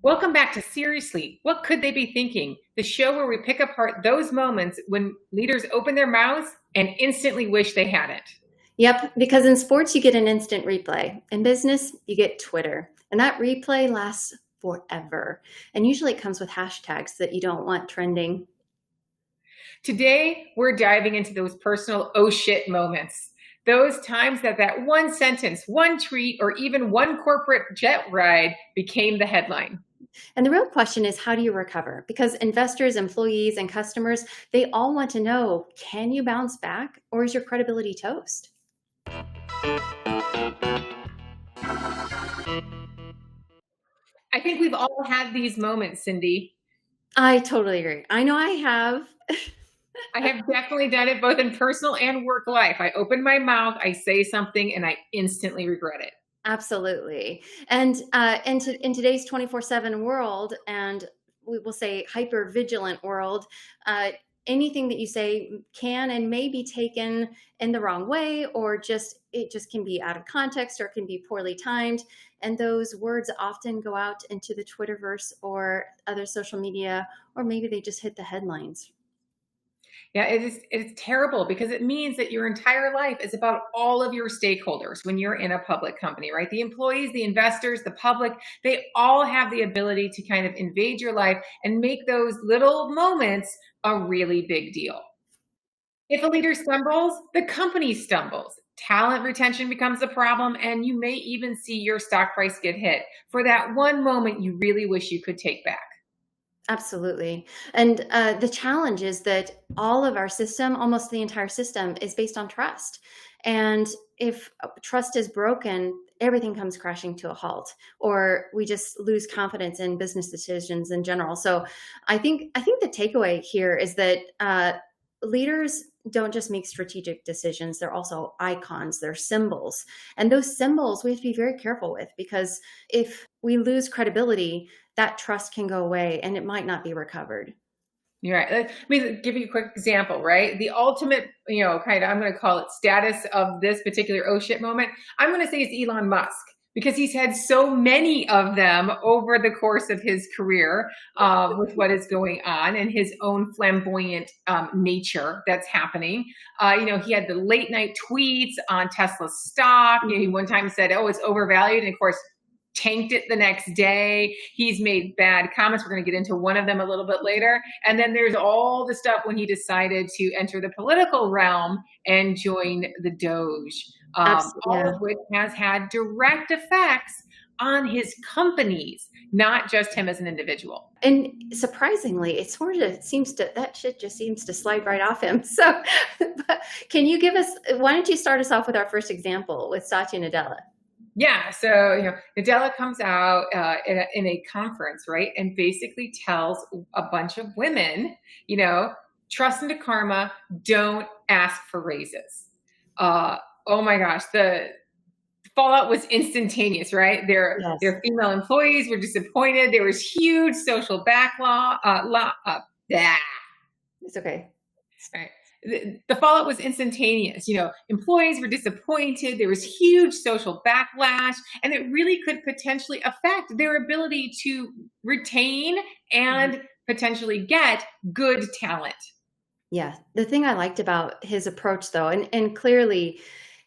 Welcome back to Seriously, What Could They Be Thinking? The show where we pick apart those moments when leaders open their mouths and instantly wish they hadn't. Yep, because in sports, you get an instant replay. In business, you get Twitter. And that replay lasts forever. And usually it comes with hashtags that you don't want trending. Today, we're diving into those personal oh shit moments. Those times that one sentence, one tweet, or even one corporate jet ride became the headline. And the real question is, how do you recover? Because investors, employees, and customers, they all want to know, can you bounce back or is your credibility toast? I think we've all had these moments, Cindy. I totally agree. I know I have. I have definitely done it both in personal and work life. I open my mouth, I say something, and I instantly regret it. Absolutely. And in today's 24/7 world, and we will say hyper vigilant world, anything that you say can and may be taken in the wrong way, or it just can be out of context, or it can be poorly timed. And those words often go out into the Twitterverse or other social media, or maybe they just hit the headlines. Yeah, it's terrible because it means that your entire life is about all of your stakeholders when you're in a public company, right? The employees, the investors, the public, they all have the ability to kind of invade your life and make those little moments a really big deal. If a leader stumbles, the company stumbles. Talent retention becomes a problem, and you may even see your stock price get hit for that one moment you really wish you could take back. Absolutely. And the challenge is that all of our system, almost the entire system, is based on trust. And if trust is broken, everything comes crashing to a halt, or we just lose confidence in business decisions in general. So I think the takeaway here is that leaders don't just make strategic decisions. They're also icons, they're symbols. And those symbols we have to be very careful with, because if we lose credibility, that trust can go away and it might not be recovered. You're right. Let me give you a quick example, right? The ultimate, kind of, I'm going to call it status of this particular oh shit moment. I'm going to say it's Elon Musk, because he's had so many of them over the course of his career with what is going on and his own flamboyant nature that's happening. He had the late night tweets on Tesla stock. He one time said, oh, it's overvalued. And of course, tanked it the next day. He's made bad comments. We're going to get into one of them a little bit later. And then there's all the stuff when he decided to enter the political realm and join the Doge, all of which has had direct effects on his companies, not just him as an individual. And surprisingly, that shit just seems to slide right off him. So can you why don't you start us off with our first example with Satya Nadella? Yeah, so Nadella comes out in a conference, right, and basically tells a bunch of women, trust into karma, don't ask for raises. Oh my gosh, the fallout was instantaneous, right? Their female employees were disappointed. There was huge social backlog. It's okay. All right. The fallout was instantaneous. Employees were disappointed. There was huge social backlash, and it really could potentially affect their ability to retain and potentially get good talent. Yeah. The thing I liked about his approach, though, and clearly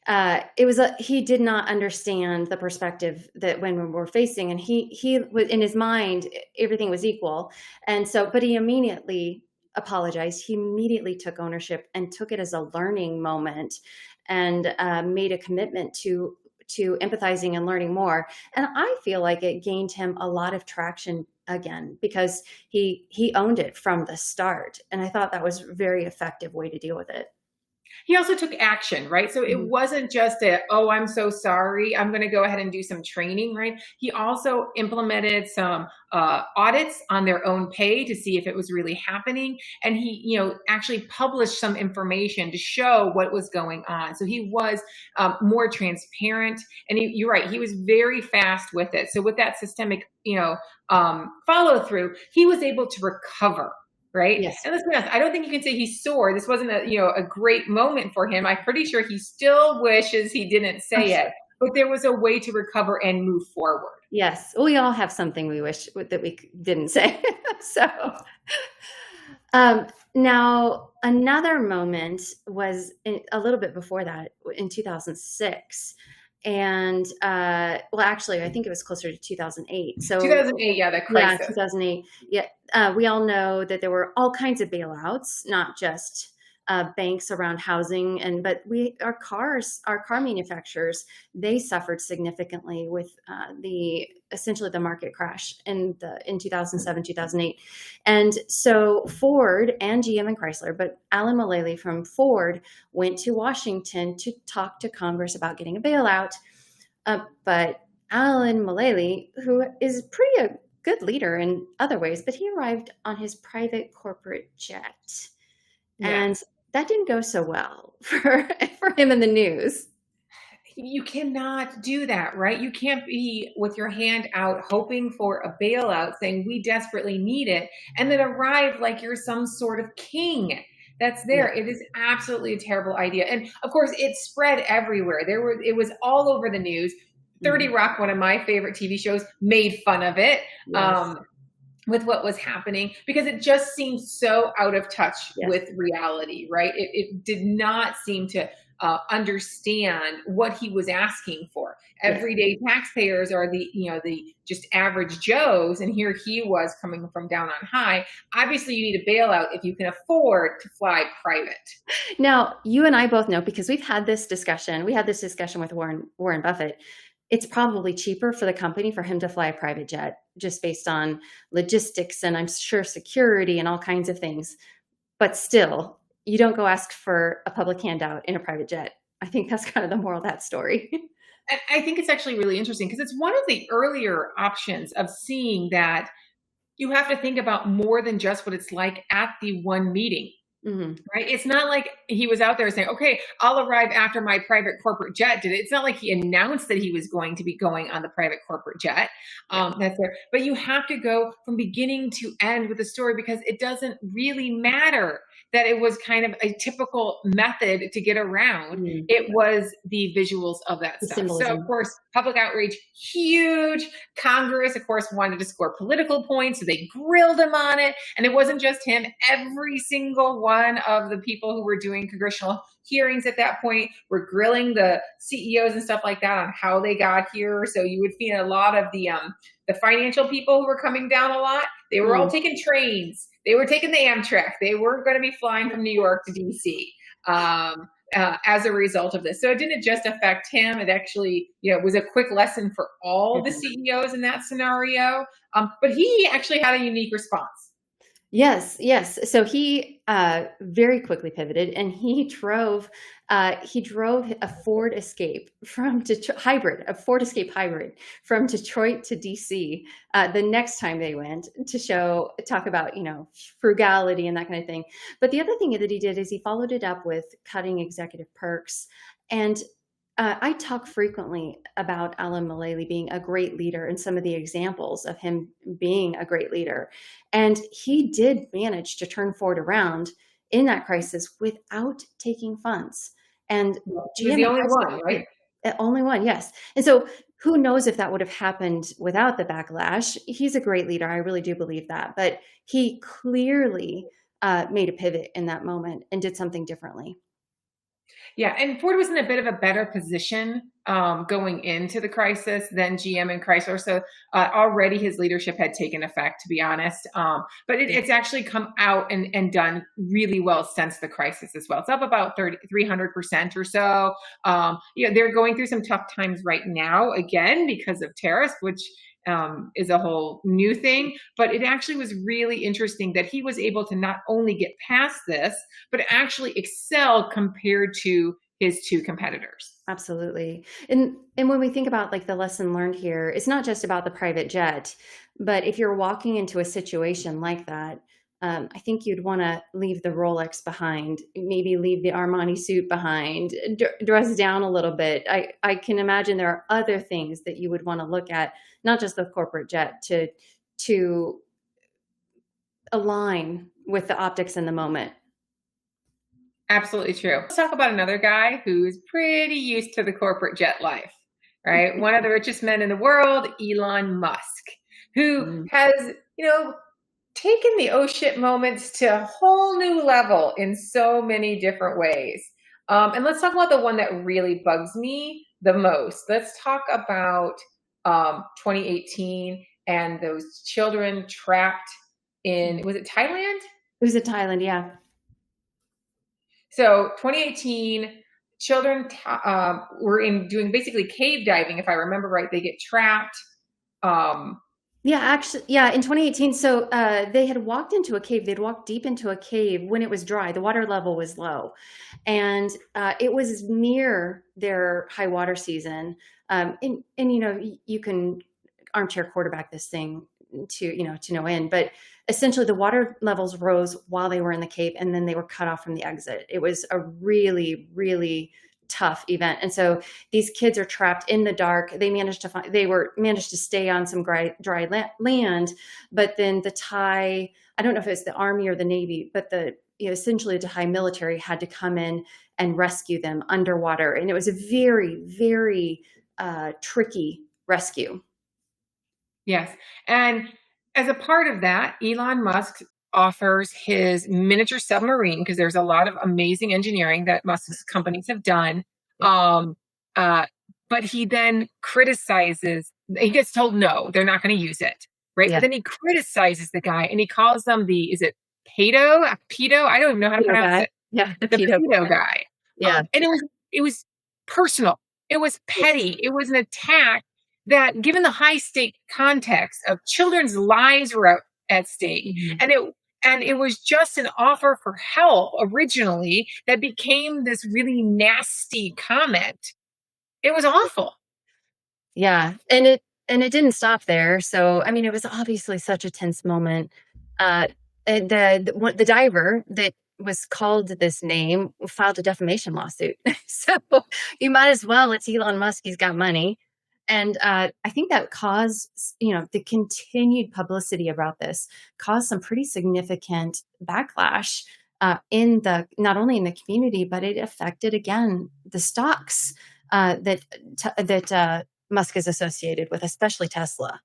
he did not understand the perspective that women were facing, and he was, in his mind, everything was equal. And so, but he immediately apologized. He immediately took ownership and took it as a learning moment, and made a commitment to empathizing and learning more. And I feel like it gained him a lot of traction again, because he owned it from the start. And I thought that was a very effective way to deal with it. He also took action, right? So it wasn't just I'm so sorry, I'm going to go ahead and do some training, right? He also implemented some audits on their own pay to see if it was really happening. And he, actually published some information to show what was going on. So he was more transparent. And you're right, he was very fast with it. So with that systemic, follow through, he was able to recover. Right. Yes. And let's be honest, I don't think you can say he's sore. This wasn't a great moment for him. I'm pretty sure he still wishes he didn't say it. but there was a way to recover and move forward. Yes, we all have something we wish that we didn't say. So, now another moment was a little bit before that, in 2006, and well, actually, I think it was closer to 2008. So 2008, yeah, the yeah, crisis. 2008. Yeah, we all know that there were all kinds of bailouts, not just banks around housing, but our car manufacturers, they suffered significantly with essentially the market crash in 2007, 2008. And so Ford and GM and Chrysler, but Alan Mulally from Ford went to Washington to talk to Congress about getting a bailout. But Alan Mulally, who is pretty a good leader in other ways, but he arrived on his private corporate jet. Yeah. And that didn't go so well for him in the news. You cannot do that, right? You can't be with your hand out hoping for a bailout saying we desperately need it and then arrive like you're some sort of king that's there. Yeah. It is absolutely a terrible idea. And of course it spread everywhere. It was all over the news. 30 Rock, one of my favorite TV shows, made fun of it. Yes. With what was happening, because it just seemed so out of touch with reality, right? It did not seem to understand what he was asking for. Everyday taxpayers are the just average Joes, and here he was coming from down on high. Obviously, you need a bailout if you can afford to fly private. Now, you and I both know, because we've had this discussion. We had this discussion with Warren Buffett. It's probably cheaper for the company for him to fly a private jet, just based on logistics and I'm sure security and all kinds of things. But still, you don't go ask for a public handout in a private jet. I think that's kind of the moral of that story. I think it's actually really interesting because it's one of the earlier options of seeing that you have to think about more than just what it's like at the one meeting. Mm-hmm. Right? It's not like he was out there saying, okay, I'll arrive after my private corporate jet did it. It's not like he announced that he was going to be going on the private corporate jet. That's there. But you have to go from beginning to end with the story, because it doesn't really matter that it was kind of a typical method to get around. Mm-hmm. It was the visuals of that stuff. Symbolism. So, of course, public outrage, huge. Congress, of course, wanted to score political points, so they grilled him on it. And it wasn't just him. Every single one of the people who were doing congressional hearings at that point were grilling the CEOs and stuff like that on how they got here. So you would find a lot of the financial people who were coming down a lot. They were all taking trains. They were taking the Amtrak. They weren't going to be flying from New York to DC as a result of this. So it didn't just affect him. It actually, was a quick lesson for all the CEOs in that scenario. But he actually had a unique response. Yes. So he very quickly pivoted, and he drove a Ford Escape from a Ford Escape hybrid from Detroit to DC. The next time they went to talk about frugality and that kind of thing. But the other thing that he did is he followed it up with cutting executive perks. And I talk frequently about Alan Mulally being a great leader and some of the examples of him being a great leader. And he did manage to turn Ford around in that crisis without taking funds. And he was the only one, right? Only one, yes. And so who knows if that would have happened without the backlash. He's a great leader. I really do believe that. But he clearly made a pivot in that moment and did something differently. Yeah, and Ford was in a bit of a better position going into the crisis than GM and Chrysler. So already his leadership had taken effect, to be honest. But it's actually come out and done really well since the crisis as well. It's up about 300% or so. They're going through some tough times right now, again, because of tariffs, which is a whole new thing. But it actually was really interesting that he was able to not only get past this, but actually excel compared to his two competitors. Absolutely. And when we think about the lesson learned here, it's not just about the private jet, but if you're walking into a situation like that, I think you'd want to leave the Rolex behind, maybe leave the Armani suit behind, dress down a little bit. I can imagine there are other things that you would want to look at, not just the corporate jet, to align with the optics in the moment. Absolutely true. Let's talk about another guy who's pretty used to the corporate jet life. right? One of the richest men in the world, Elon Musk, who Mm. has, taken the oh shit moments to a whole new level in so many different ways. And let's talk about the one that really bugs me the most. Let's talk about 2018 and those children trapped in, was it Thailand? It was in Thailand, yeah. So 2018, children were in doing basically cave diving. If I remember right, they get trapped. Um, Yeah, actually, yeah, in 2018, so they had walked into a cave. They'd walked deep into a cave when it was dry. The water level was low, and it was near their high water season. And you can armchair quarterback this thing to no end, but essentially the water levels rose while they were in the cave, and then they were cut off from the exit. It was a really, really tough event. And so these kids are trapped in the dark. They managed to stay on some dry land, but then the Thai, I don't know if it's the army or the Navy, but essentially the Thai military had to come in and rescue them underwater. And it was a very, very tricky rescue. yes. And as a part of that, Elon Musk offers his miniature submarine because there's a lot of amazing engineering that Musk's companies have done. Yeah. Uh, but he then criticizes, he gets told no, they're not going to use it. Right. But Yeah. then he criticizes the guy and he calls them is it pedo? Pedo? I don't even know how to Pedo pronounce guy. it. Yeah, the The pedo pedo guy. guy. Yeah. And it was personal. It was petty. It was an attack that, given the high stake context of children's lives were at stake, Mhm. and it was just an offer for help originally that became this really nasty comment. It was awful. Yeah, and it didn't stop there. So, I mean, it was obviously such a tense moment. Uh, and the diver that was called this name filed a defamation lawsuit. So you might as well. It's Elon Musk. He's got money, and I think that caused the continued publicity about this caused some pretty significant backlash in the not only in the community, but it affected again the stocks that Musk is associated with, especially Tesla.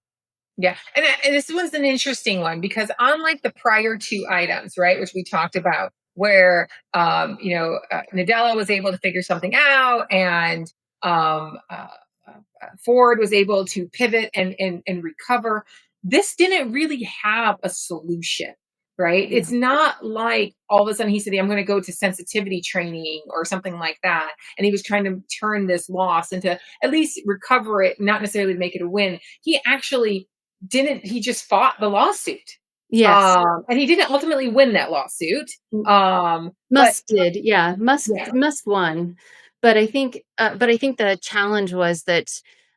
Yeah. And this one's an interesting one because, unlike the prior two items, right, which we talked about, where, Nadella was able to figure something out, and Ford was able to pivot and recover, this didn't really have a solution. Right. Yeah. It's not like all of a sudden he said, I'm going to go to sensitivity training or something like that. And he was trying to turn this loss into at least recover it, not necessarily make it a win. He actually didn't, he just fought the lawsuit. Yes. And he didn't ultimately win that lawsuit. But Musk did. Yeah. Musk yeah, Musk won. But I think the challenge was that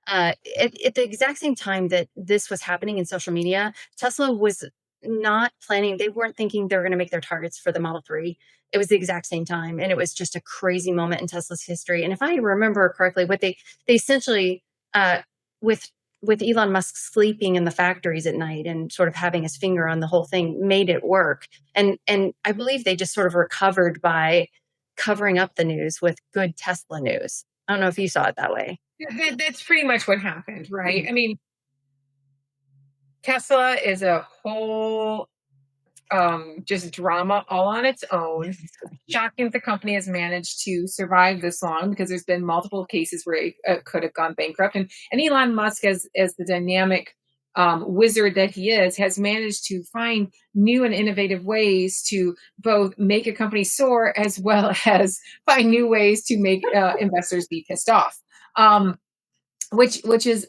at the exact same time that this was happening in social media, Tesla was not planning, they weren't thinking they were going to make their targets for the Model 3. It was the exact same time. And it was just a crazy moment in Tesla's history. And if I remember correctly, what they essentially with with Elon Musk sleeping in the factories at night and sort of having his finger on the whole thing made it work. And I believe they just sort of recovered by covering up the news with good Tesla news. I don't know if you saw it that way. that's pretty much what happened, right? Mhm. I mean, Tesla is a whole just drama all on its own. Shocking that the company has managed to survive this long, because there's been multiple cases where it could have gone bankrupt. And Elon Musk, as the dynamic wizard that he is, has managed to find new and innovative ways to both make a company soar as well as find new ways to make investors be pissed off. Which is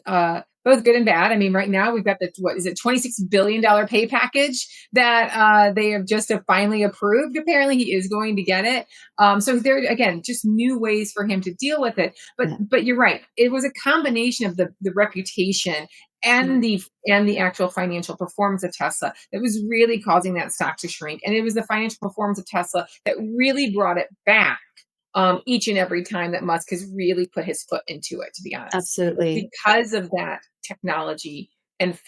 both good and bad. I mean, right now we've got the, what is it, $26 billion pay package that they have just finally approved. Apparently, he is going to get it. So there again, just new ways for him to deal with it. Yeah. But you're right. It was a combination of the reputation and the actual financial performance of Tesla that was really causing that stock to shrink. And it was the financial performance of Tesla that really brought it back each and every time that Musk has really put his foot into it, to be honest, Absolutely. because of that technology and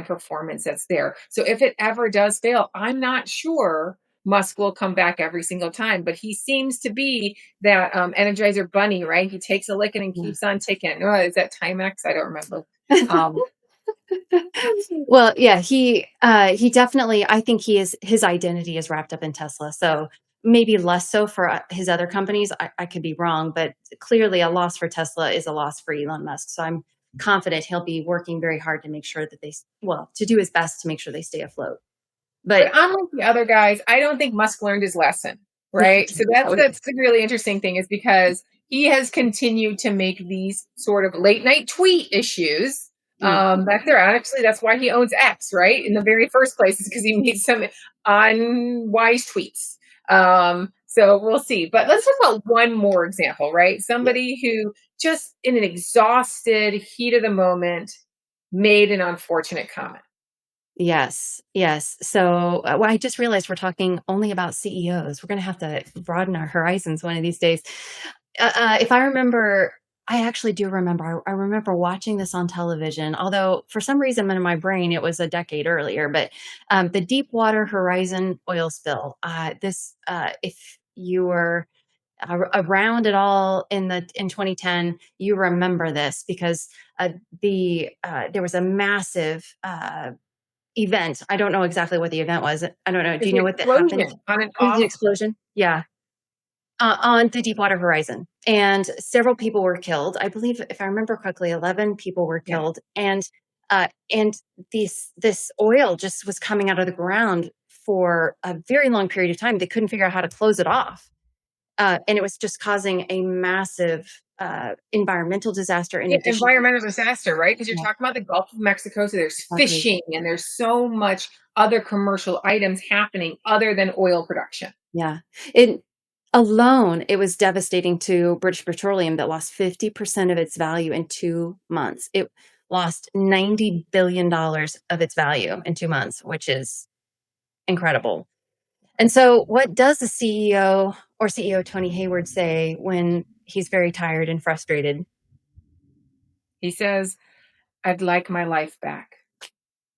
performance that's there. So if it ever does fail, I'm not sure Musk will come back every single time. But he seems to be that Energizer Bunny, right? He takes a licking and Yeah. keeps on ticking. Oh, is that Timex? I don't remember. Um, Well, yeah, he definitely, I think his identity is wrapped up in Tesla. So maybe less so for his other companies. I could be wrong, but clearly a loss for Tesla is a loss for Elon Musk. So I'm confident he'll be working very hard to make sure that to do his best to make sure they stay afloat. But But unlike the other guys, I don't think Musk learned his lesson, right? So that's the really interesting thing is because he has continued to make these sort of late night tweet issues. Mm, That's why he owns X, right? In the very first place, is because he made some unwise tweets. So we'll see. But let's talk about one more example, right? yeah. Somebody who just in an exhausted heat of the moment made an unfortunate comment. Yes, yes. So, well, I just realized we're talking only about CEOs. We're going to have to broaden our horizons one of these days. If I remember, I actually do remember. I remember watching this on television, although for some reason in my brain it was a decade earlier. But the Deepwater Horizon oil spill. If you were around at all in 2010, you remember this because there was a massive event. I don't know exactly what the event was. I don't know. Do It's you an know what that happened? explosion on an It was an off. explosion. Yeah, on the Deepwater Horizon, and several people were killed. I believe, if I remember correctly, 11 people were Yeah. killed, and this oil just was coming out of the ground for a very long period of time. They couldn't figure out how to close it off, and it was just causing a massive environmental disaster. In Yeah, addition to, environmental disaster, right? Because you're yeah, talking about the Gulf of Mexico, so there's exactly. fishing and there's so much other commercial items happening other than oil production. Yeah. It alone, it was devastating to British Petroleum that lost 50% of its value in 2 months. It lost $90 billion of its value in 2 months, which is incredible. And so what does the CEO or CEO Tony Hayward say when he's very tired and frustrated? He says, I'd like my life back.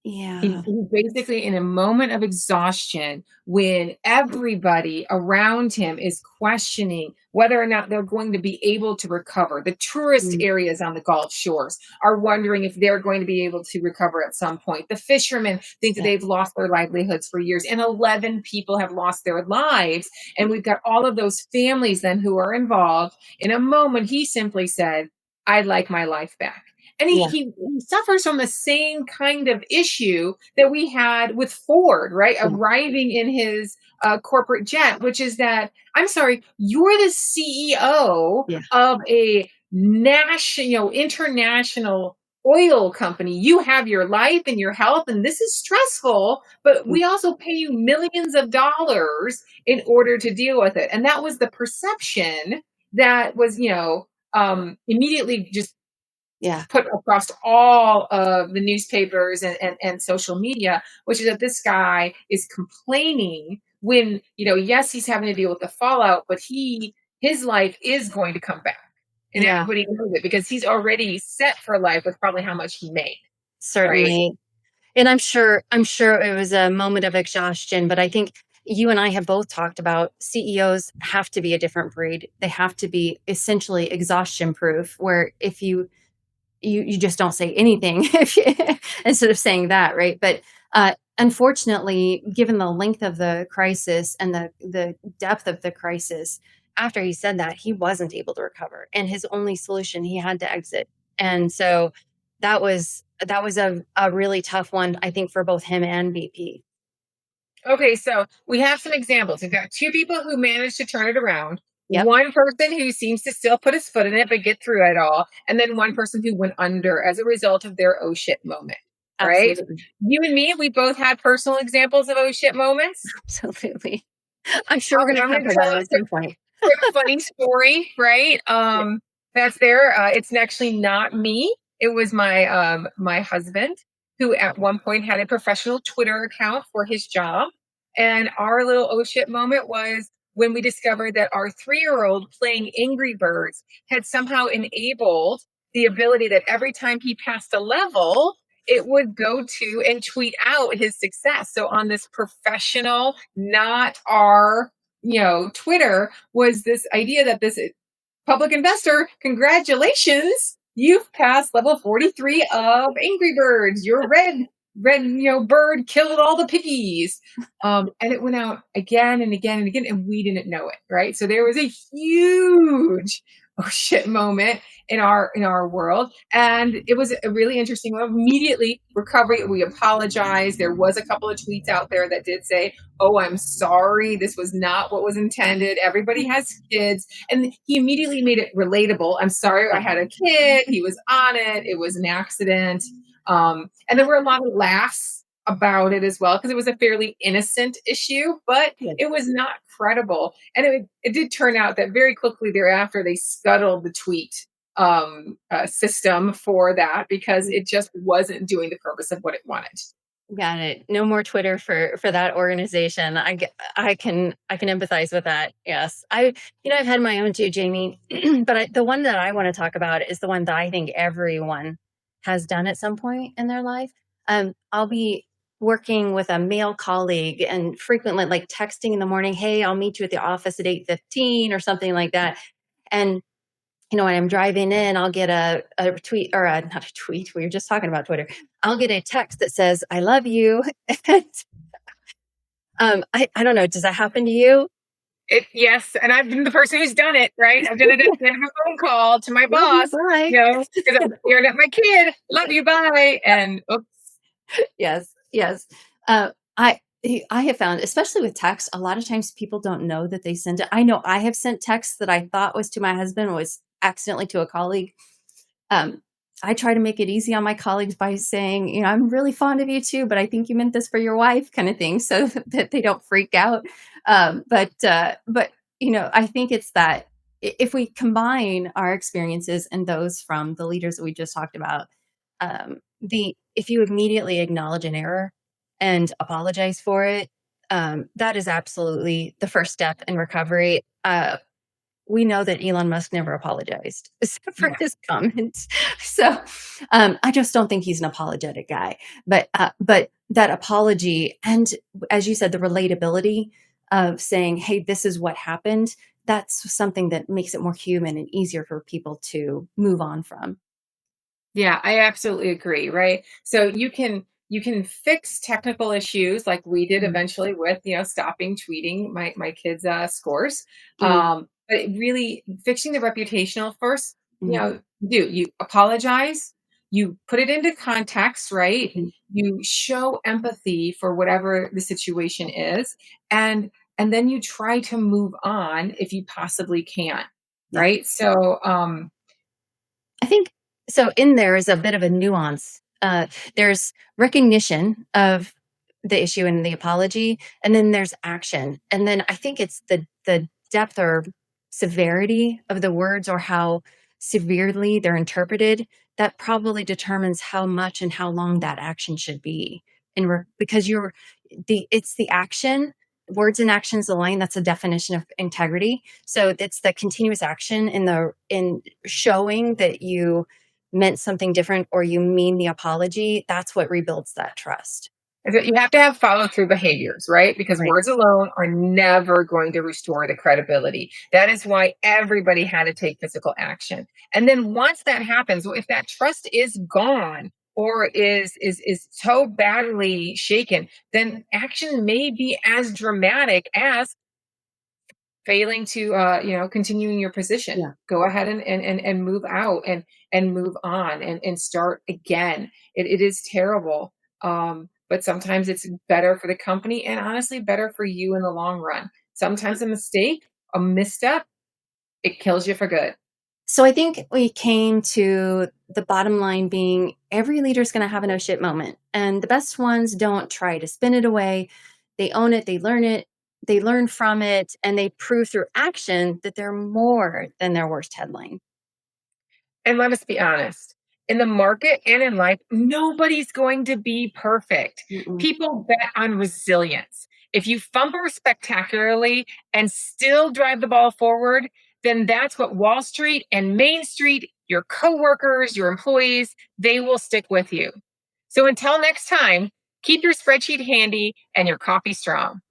Yeah. He's basically in a moment of exhaustion when everybody around him is questioning whether or not they're going to be able to recover. The tourist Mm, areas on the Gulf shores are wondering if they're going to be able to recover at some point. The fishermen think that yeah. they've lost their livelihoods for years, and 11 people have lost their lives. And we've got all of those families then who are involved. In a moment, he simply said, I'd like my life back. And Yeah. he suffers from the same kind of issue that we had with Ford, right? Yeah. Arriving in his corporate jet, which is that, I'm sorry, you're the CEO Yeah. of a national, international oil company. You have your life and your health, and this is stressful, but Mm, we also pay you millions of dollars in order to deal with it. And that was the perception that was, immediately just yeah. put across all of the newspapers and social media, which is that this guy is complaining when, yes, he's having to deal with the fallout, but his life is going to come back. And Yeah. everybody knows it because he's already set for life with probably how much he made, right? Certainly. And I'm sure it was a moment of exhaustion, but I think you and I have both talked about CEOs have to be a different breed. They have to be essentially exhaustion proof, where if you just don't say anything instead of saying that, right? But unfortunately, given the length of the crisis and the depth of the crisis, after he said that, he wasn't able to recover, and his only solution, he had to exit. And so that was a really tough one, I think, for both him and BP. Okay, so we have some examples. We've got two people who managed to turn it around, Yep, one person who seems to still put his foot in it but get through it all, and then one person who went under as a result of their oh shit moment, right? absolutely, You and me, we both had personal examples of oh shit moments. absolutely. I'm sure we're going I'm to going cover to tell that a at some point. quick funny story, right? Yeah. That's there. It's actually not me. It was my husband who at one point had a professional Twitter account for his job, and our little oh shit moment was when we discovered that our 3-year-old playing Angry Birds had somehow enabled the ability that every time he passed a level, it would go to and tweet out his success. So on this professional, not our, Twitter, was this idea that this public investor, congratulations, you've passed level 43 of Angry Birds. Your red, bird killed all the piggies. And it went out again and again and again, and we didn't know it, right? So there was a huge oh shit moment in our world, and it was a really interesting one. Immediately recovery, we apologized. There was a couple of tweets out there that did say, oh, I'm sorry, this was not what was intended, everybody has kids. And he immediately made it relatable. I'm sorry, I had a kid, he was on it, it was an accident. And there were a lot of laughs about it as well, because it was a fairly innocent issue, but it was not credible. And it did turn out that very quickly thereafter, they scuttled the tweet system for that, because it just wasn't doing the purpose of what it wanted. Got it. No more Twitter for that organization. I can empathize with that. Yes. I've had my own too, Jamie, but the one that I want to talk about is the one that I think everyone has done at some point in their life. I'll be working with a male colleague and frequently like texting in the morning, hey, I'll meet you at the office at 8:15 or something like that. And when I'm driving in, I'll get a tweet, or not a tweet. We were just talking about Twitter. I'll get a text that says, I love you. And, I don't know. Does that happen to you? Yes, and I've been the person who's done it, right? I've done it at the end of a phone call to my boss, because I'm staring at my kid. Love you, bye. And oops. Yes. I have found, especially with text, a lot of times people don't know that they sent it. I know I have sent texts that I thought was to my husband, was accidentally to a colleague. I try to make it easy on my colleagues by saying, I'm really fond of you too, but I think you meant this for your wife, kind of thing, so that they don't freak out. But I think it's that if we combine our experiences and those from the leaders that we just talked about, if you immediately acknowledge an error and apologize for it, that is absolutely the first step in recovery. We know that Elon Musk never apologized for his comments. So I just don't think he's an apologetic guy. But that apology, and as you said, the relatability of saying, hey, this is what happened, that's something that makes it more human and easier for people to move on from. Yeah, I absolutely agree, right? So you can fix technical issues like we did eventually with, stopping tweeting my kids' scores. But really fixing the reputational first, you apologize, you put it into context, right? You show empathy for whatever the situation is, and then you try to move on if you possibly can, right? So I think so. In there is a bit of a nuance. There's recognition of the issue and the apology, and then there's action. And then I think it's the depth or severity of the words, or how severely they're interpreted, that probably determines how much and how long that action should be. Because it's the action. Words and actions align. That's a definition of integrity. So it's the continuous action in showing that you meant something different, or you mean the apology. That's what rebuilds that trust. you have to have follow through behaviors, right? Because Right. words alone are never going to restore the credibility. That is why everybody had to take physical action. And then once that happens, if that trust is gone or is so badly shaken, then action may be as dramatic as failing to continuing your position. Yeah. Go ahead and move out and move on and start again. It is terrible, but sometimes it's better for the company, and honestly better for you in the long run. Sometimes a misstep, it kills you for good. So I think we came to the bottom line being every leader is going to have an oh shit moment. And the best ones don't try to spin it away. They own it, they learn from it, and they prove through action that they're more than their worst headline. And let us be honest, in the market and in life, nobody's going to be perfect. Mm-mm. People bet on resilience. If you fumble spectacularly and still drive the ball forward, then that's what Wall Street and Main Street, your coworkers, your employees, they will stick with you. So until next time, keep your spreadsheet handy and your coffee strong.